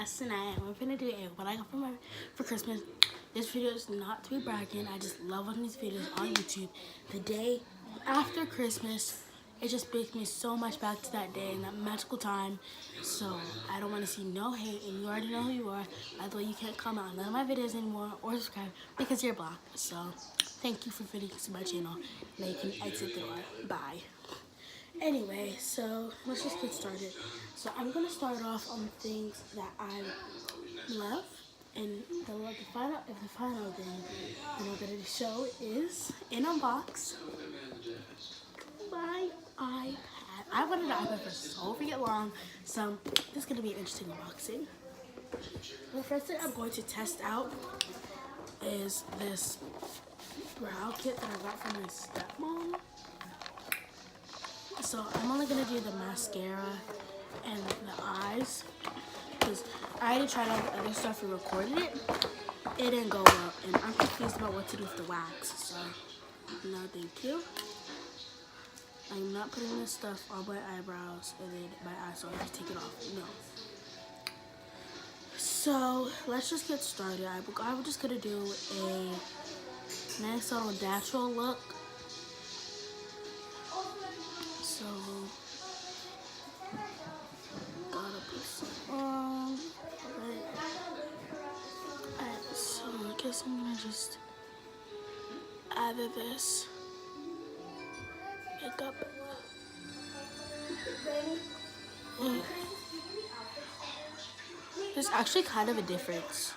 last night. We're gonna do what I got for Christmas. This video is not to be bragging. I just love watching these videos on YouTube. The day after Christmas, it just brings me so much back to that day and that magical time. So I don't want to see no hate, and you already know who you are. By the way, you can't comment on none of my videos anymore or subscribe because you're blocked. So thank you for visiting my channel. Now you can exit the door. Bye. Anyway, so let's just get started. So I'm gonna start off on things that I love, and the final thing I'm gonna show is an unbox my iPad. I wanted an iPad for so freaking long, so this is gonna be an interesting unboxing. The first thing I'm going to test out is this brow kit that I got from my stepmom. So I'm only gonna do the mascara and the eyes because I already tried all the other stuff and recorded it. It didn't go well, and I'm confused about what to do with the wax. So no, thank you. I'm not putting this stuff on my eyebrows and then my eyes, so I have to take it off. No. So let's just get started. I'm just gonna do a nice little natural look. So, gotta put some on. Alright, so I guess I'm gonna just add this makeup. There's actually kind of a difference.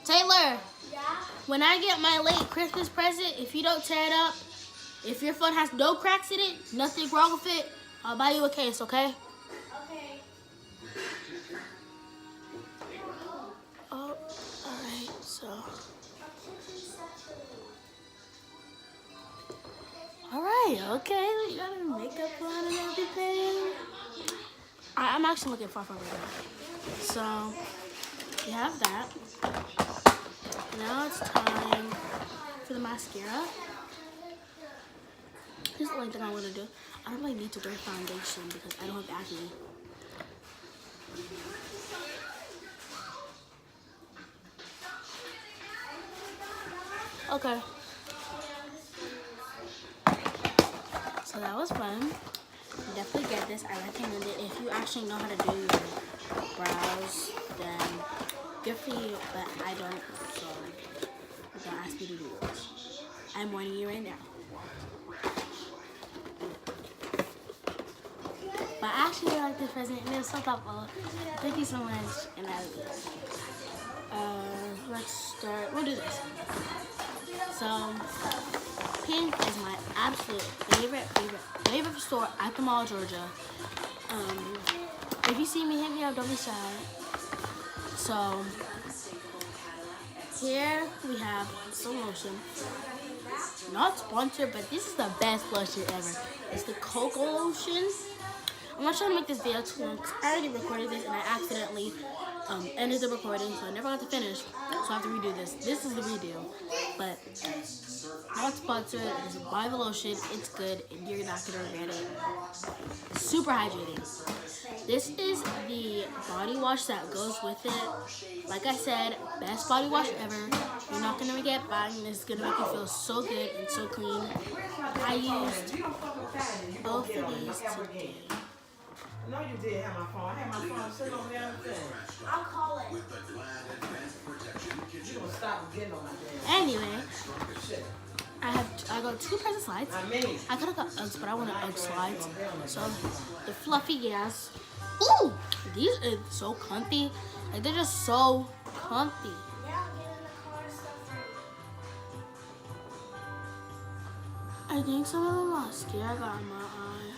Taylor! When I get my late Christmas present, if you don't tear it up, if your phone has no cracks in it, nothing wrong with it, I'll buy you a case, okay? Okay. Oh, alright, so. Alright, okay, we got our makeup on and everything. I'm actually looking far right now. So, we have that. Now it's time for the mascara. Here's the only thing I want to do. I don't really need to wear foundation because I don't have acne. Okay. So that was fun. Definitely get this. I recommend it. If you actually know how to do your brows, then good for you, but I don't, so don't ask me to do yours. I'm warning you right now. But I actually like this present, and it was so thoughtful. Thank you so much, and I love it. Let's start. We'll do this. So, pink is my absolute favorite store at the mall, Georgia. If you see me, hit me up. Don't be shy. So, here we have some lotion. Not sponsored, but this is the best lotion ever. It's the Cocoa Lotion. I'm not trying to make this video too long because I already recorded this and I accidentally ended the recording, so I never got to finish. So I have to redo this. This is the redo. But not sponsored. Just buy the lotion. It's good and you're not going to regret it. Super hydrating. This is the body wash that goes with it. Like I said, best body wash ever. You're not going to regret buying this. It's going to make you feel so good and so clean. I used both of these today. No, you did have my phone. I had my phone sitting over there. I'll call it. You gonna stop getting on my damn. Anyway, I got 2 pairs of slides. I could have got Uggs, but I wanted Ugg slides. So the fluffy gas. Ooh, these are so comfy. Like they're just so comfy. Yeah, I'll get in the car and stuff ready. I think some of the mascara got in my eye.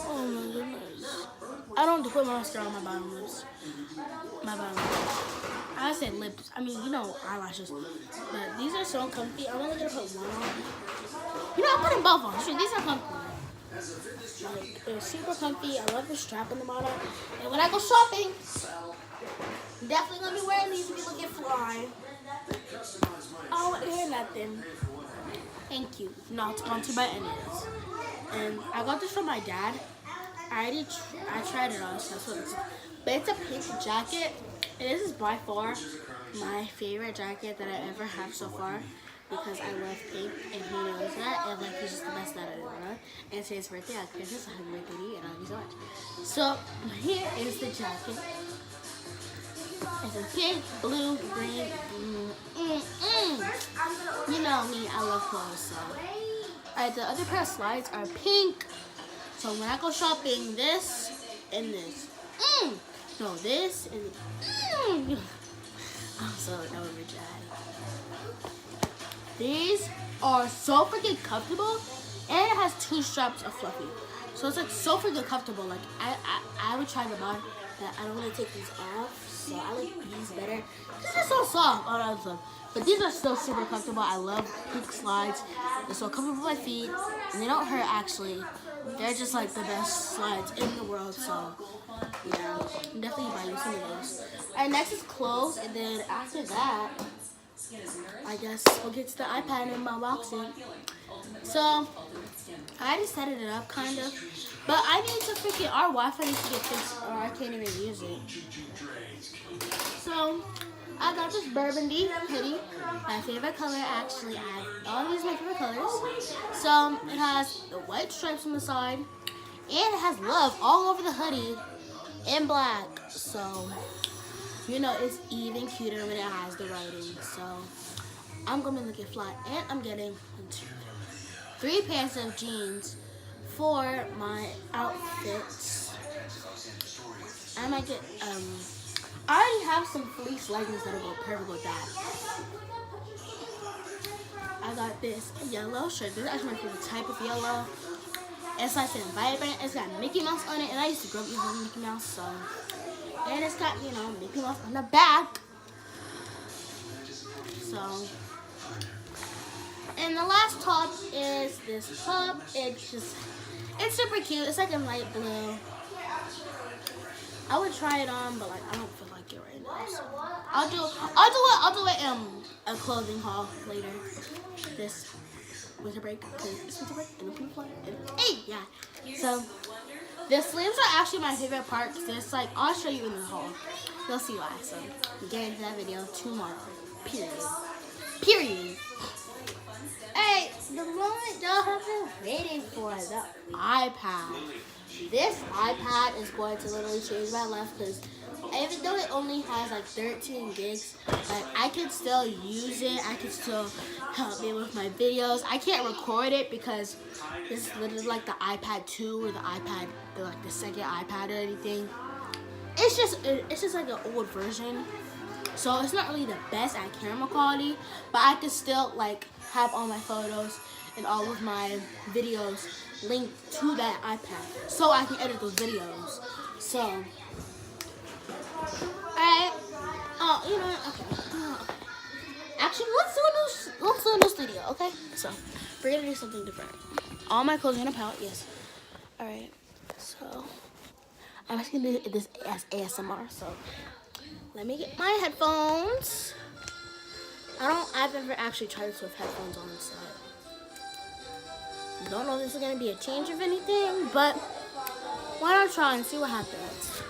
Oh my goodness. I don't put mascara on my bottom lips. I said lips. I mean, you know, eyelashes. But these are so comfy. I'm only gonna put one on. You know, I'm putting both on. Sure, these are comfy. Like, they're super comfy. I love the strap on the bottom. And when I go shopping, I'm definitely gonna be wearing these to be looking fly. Oh, I hear nothing. and cute. Not sponsored by any of this. And I got this from my dad. I tried it on, so that's what it's. But it's a pink jacket, and this is by far my favorite jacket that I ever have so far because I love pink, and he knows that, and like he's just the best that I ever. And today's birthday, I purchased this. Happy birthday to you, and I love you so much. So here is the jacket. It's a pink, blue, green. You know me, I love clothes. So, alright, the other pair of slides are pink. So when I go shopping, this and this. No, this and I'm so overjoyed. These are so freaking comfortable, and it has 2 straps of fluffy. So it's like so freaking comfortable. Like I would try them on, but I don't want to take these off. So I like these better. These are so soft. Oh, no, stuff. But these are still super comfortable. I love pink slides. They're so comfortable for my feet, and they don't hurt actually. They're just like the best slides in the world. So yeah, I'm definitely buying some of those. Alright, next is clothes, and then after that, I guess we'll get to the iPad and my unboxing. So I already set it up kind of, but I need to freaking, our Wi-Fi needs to get fixed or I can't even use it. So I got this burgundy hoodie, my favorite color actually. I have all these my favorite colors. So it has the white stripes on the side, and it has love all over the hoodie in black. So you know it's even cuter when it has the writing. So I'm gonna look at fly, and I'm getting 3 pairs of jeans for my outfits. I might get I already have some fleece leggings that'll go perfect with that. I got this yellow shirt. This is actually my favorite type of yellow. It's nice and vibrant. It's got Mickey Mouse on it, and I used to grow up using Mickey Mouse, so. And it's got, you know, Mickey Mouse on the back. So. And the last top is this top. It's super cute. It's like a light blue. I would try it on, but like I don't feel like it right now. So I'll do it a clothing haul later. This winter break, it's winter break and open fly. Hey, yeah. So the sleeves are actually my favorite part because it's like I'll show you in the haul. You'll see why. So get into that video tomorrow. Period. Hey, the moment y'all have been waiting for, the iPad. This iPad is going to literally change my life because even though it only has like 13 gigs, like I can still use it. I can still help me with my videos. I can't record it because this is literally like the iPad 2 or the iPad, like the second iPad or anything. It's just like an old version. So it's not really the best at camera quality, but I can still like have all my photos and all of my videos linked to that iPad, so I can edit those videos. So, alright. Oh, you know what? Okay. Actually, let's do a new studio. Okay. So we're gonna do something different. All my clothes are in a pallet. Yes. Alright. So I'm just gonna do this as ASMR. So let me get my headphones. I've never actually tried this with headphones on, so I don't know if this is gonna be a change of anything, but why not try and see what happens.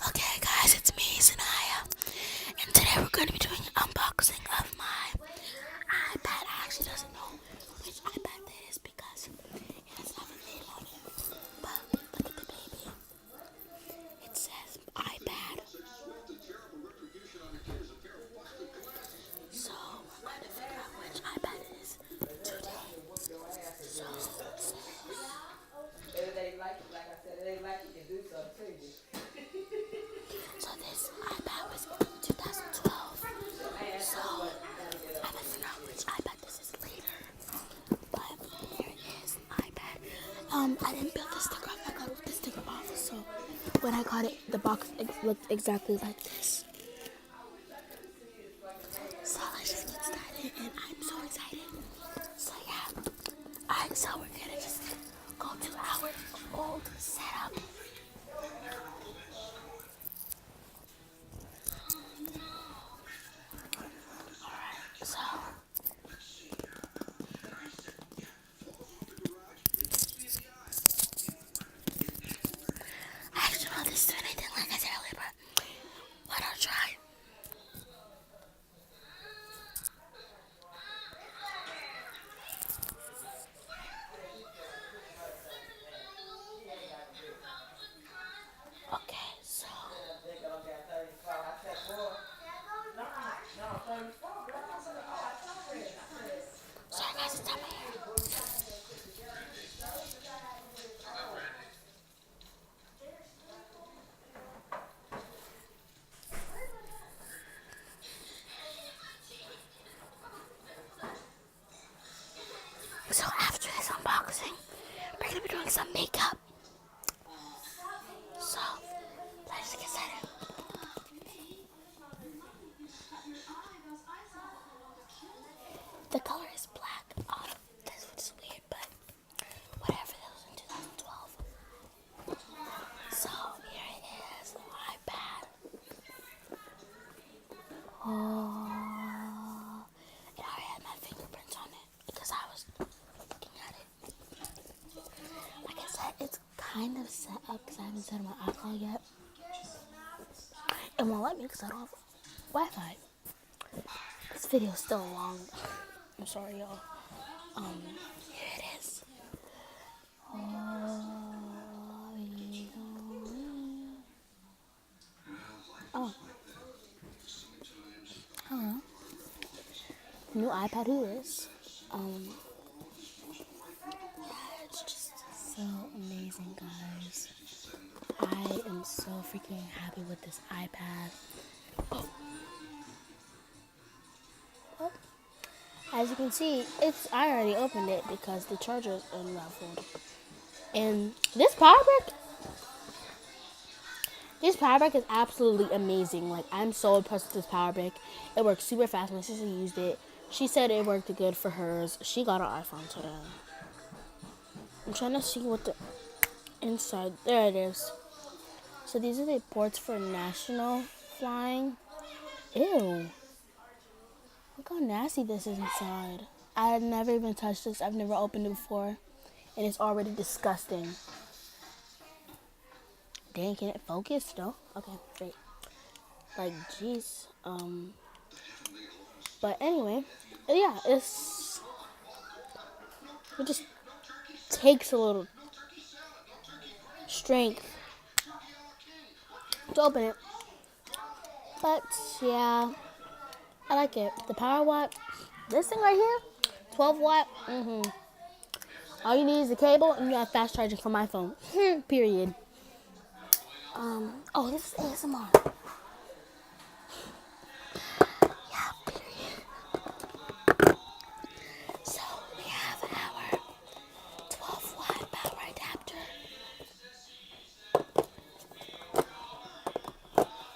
Okay guys, it's me, Sanaya, and today we're gonna be doing an unboxing of my iPad. I actually doesn't know which iPad that is because it doesn't have a name on it. But look at the baby. It says iPad. So we're going to figure out which iPad it is today. So this iPad was 2012. So I'm gonna figure out which iPad this is later. But here it is, iPad. I didn't build the sticker off. I got the sticker off. So when I got it, the box looked exactly like this. So let's just get started, and I'm so excited. So yeah. Alright, so we're gonna just go to our old So after this unboxing, we're gonna be doing some makeup. So let's get started. The color is black. This is weird, but whatever. That was in 2012. So here it is, the iPad. Oh, it already had my fingerprints on it because I was looking at it. Like I said, it's kind of set up because I haven't set my iCloud yet. It won't let me because I don't have Wi-Fi. This video is still long. I'm sorry, y'all. Here it is. Oh. Hello. New iPad, who is? Yeah, it's just so amazing, guys. I am so freaking happy with this iPad. Oh. Oh. As you can see, I already opened it because the charger is unraveled. And this power brick is absolutely amazing. Like, I'm so impressed with this power brick. It works super fast. My sister used it. She said it worked good for hers. She got an iPhone today. I'm trying to see what the inside. There it is. So these are the ports for national flying. Ew. Look how nasty this is inside. I had never even touched this. I've never opened it before. And it's already disgusting. Dang, can it focus? No? Okay, great. Like, jeez. But anyway, yeah, it just takes a little strength to open it. But, yeah, I like it. The power watt, this thing right here, 12 watt, All you need is the cable and you have fast charging for my phone. Period. Oh, this is ASMR. Yeah, period. So we have our 12 watt power adapter.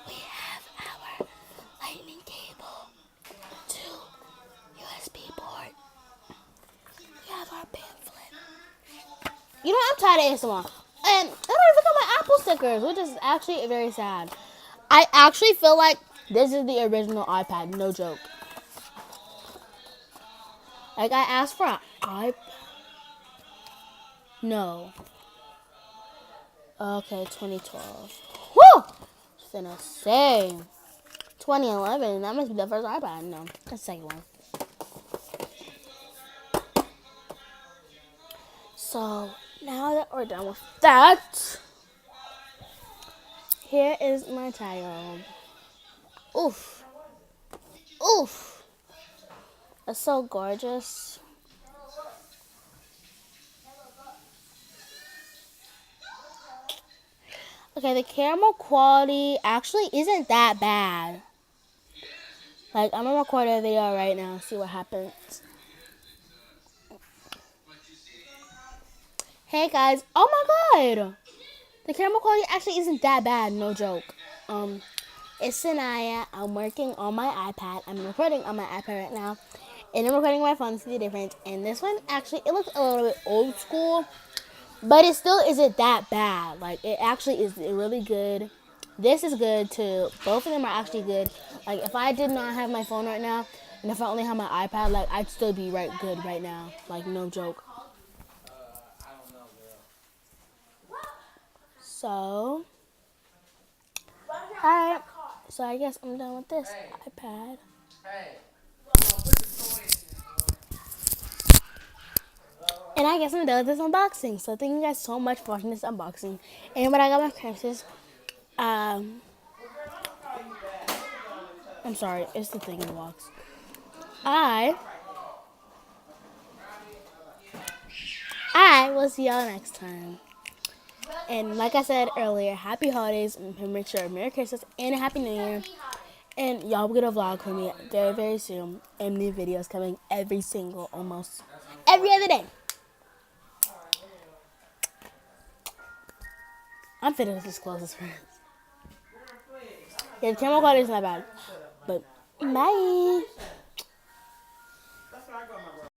We have our lightning cable to USB port. We have our pamphlet. You know, I'm tired of ASMR. And I don't even got my Apple stickers, which is actually very sad. I actually feel like this is the original iPad, no joke. Like, I asked for an iPad. No. Okay, 2012. Woo! Finna say. 2011, that must be the first iPad. No, that's the second one. So, now that we're done with that, here is my title. Oof. Oof. It's so gorgeous. Okay, the camera quality actually isn't that bad. Like, I'm gonna record a video right now, see what happens. Hey guys, oh my god! The camera quality actually isn't that bad, no joke. It's Sanaya. I'm working on my iPad. I'm recording on my iPad right now. And I'm recording my phone to see the difference. And this one, actually, it looks a little bit old school. But it still isn't that bad. Like, it actually is really good. This is good too. Both of them are actually good. Like, if I did not have my phone right now, and if I only had my iPad, like, I'd still be good right now. Like, no joke. So, alright. So, I guess I'm done with this iPad. And I guess I'm done with this unboxing. So, thank you guys so much for watching this unboxing. And when I got my cramps, I'm sorry, it's the thing in the box. I will see y'all next time. And like I said earlier, happy holidays, and make sure Merry Christmas and a Happy New Year. And y'all will get a vlog from me very, very soon. And new videos coming every every other day. I'm fitting with this closest friends. Yeah, the camera quality is not bad. But bye. That's where I go, my brother.